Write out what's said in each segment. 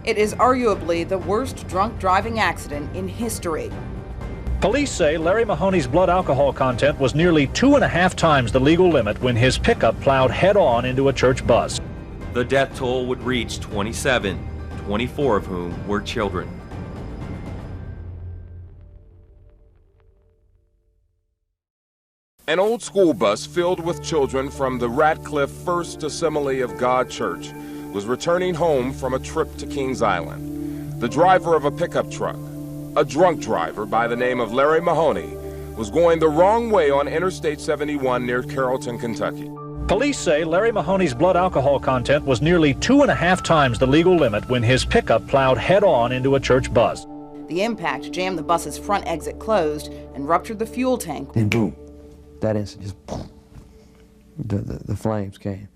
It is arguably the worst drunk driving accident in history. Police say Larry Mahoney's blood alcohol content was nearly 2.5 times the legal limit when his pickup plowed head-on into a church bus. The death toll would reach 27, 24 of whom were children. An old school bus filled with children from the Radcliffe First Assembly of God Church was returning home from a trip to Kings Island. The driver of a pickup truck, a drunk driver by the name of Larry Mahoney, was going the wrong way on Interstate 71 near Carrollton, Kentucky. Police say Larry Mahoney's blood alcohol content was nearly 2.5 times the legal limit when his pickup plowed head-on into a church bus. The impact jammed the bus's front exit closed and ruptured the fuel tank. Then boom, that instant, just boom, the flames came.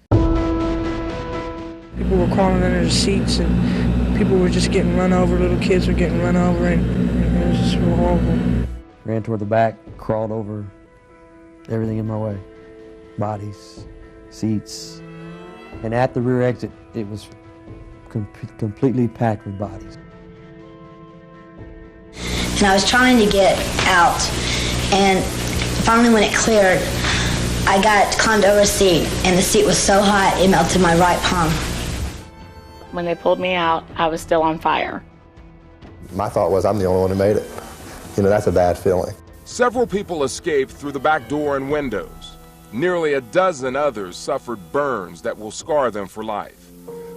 People were crawling under the seats, and people were just getting run over. Little kids were getting run over, and it was just horrible. Ran toward the back, crawled over everything in my way. Bodies, seats, and at the rear exit, it was completely packed with bodies. And I was trying to get out, and finally when it cleared, I got climbed over a seat, and the seat was so hot it melted my right palm. When they pulled me out, I was still on fire. My thought was, I'm the only one who made it. You know, that's a bad feeling. Several people escaped through the back door and windows. Nearly a dozen others suffered burns that will scar them for life.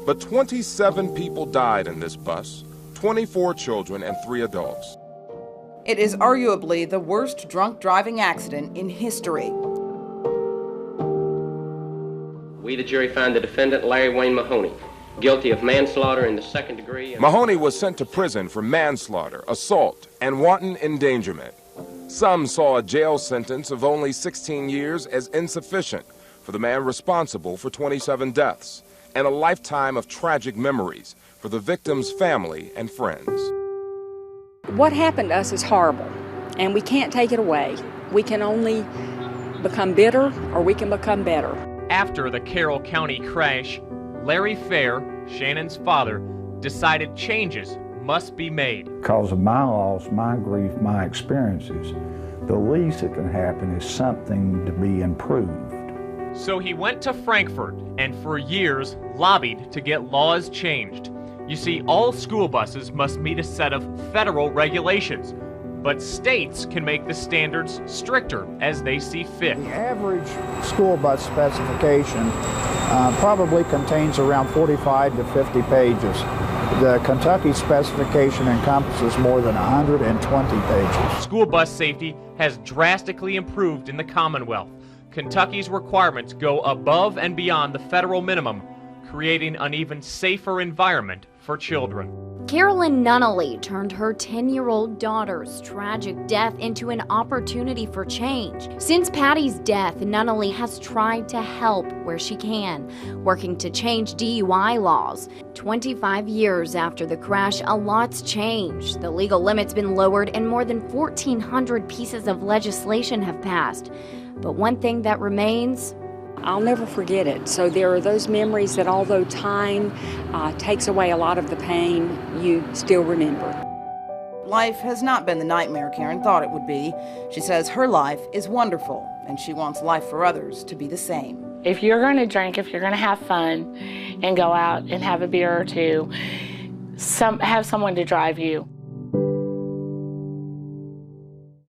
But 27 people died in this bus, 24 children and 3 adults. It is arguably the worst drunk driving accident in history. We, the jury, find the defendant, Larry Wayne Mahoney, guilty of manslaughter in the 2nd degree. Mahoney was sent to prison for manslaughter, assault, and wanton endangerment. Some saw a jail sentence of only 16 years as insufficient for the man responsible for 27 deaths and a lifetime of tragic memories for the victim's family and friends. What happened to us is horrible, and we can't take it away. We can only become bitter, or we can become better. After the Carroll County crash, Larry Fair, Shannon's father, decided changes must be made. Because of my loss, my grief, my experiences, the least that can happen is something to be improved. So he went to Frankfort and for years lobbied to get laws changed. You see, all school buses must meet a set of federal regulations, but states can make the standards stricter as they see fit. The average school bus specification probably contains around 45 to 50 pages. The Kentucky specification encompasses more than 120 pages. School bus safety has drastically improved in the Commonwealth. Kentucky's requirements go above and beyond the federal minimum, creating an even safer environment for children. Carolyn Nunnally turned her 10-year-old daughter's tragic death into an opportunity for change. Since Patty's death, Nunnally has tried to help where she can, working to change DUI laws. 25 years after the crash, a lot's changed. The legal limit's been lowered and more than 1,400 pieces of legislation have passed. But one thing that remains, I'll never forget it. So there are those memories that although time takes away a lot of the pain, you still remember. Life has not been the nightmare Karen thought it would be. She says her life is wonderful, and she wants life for others to be the same. If you're going to drink, if you're going to have fun and go out and have a beer or two, have someone to drive you.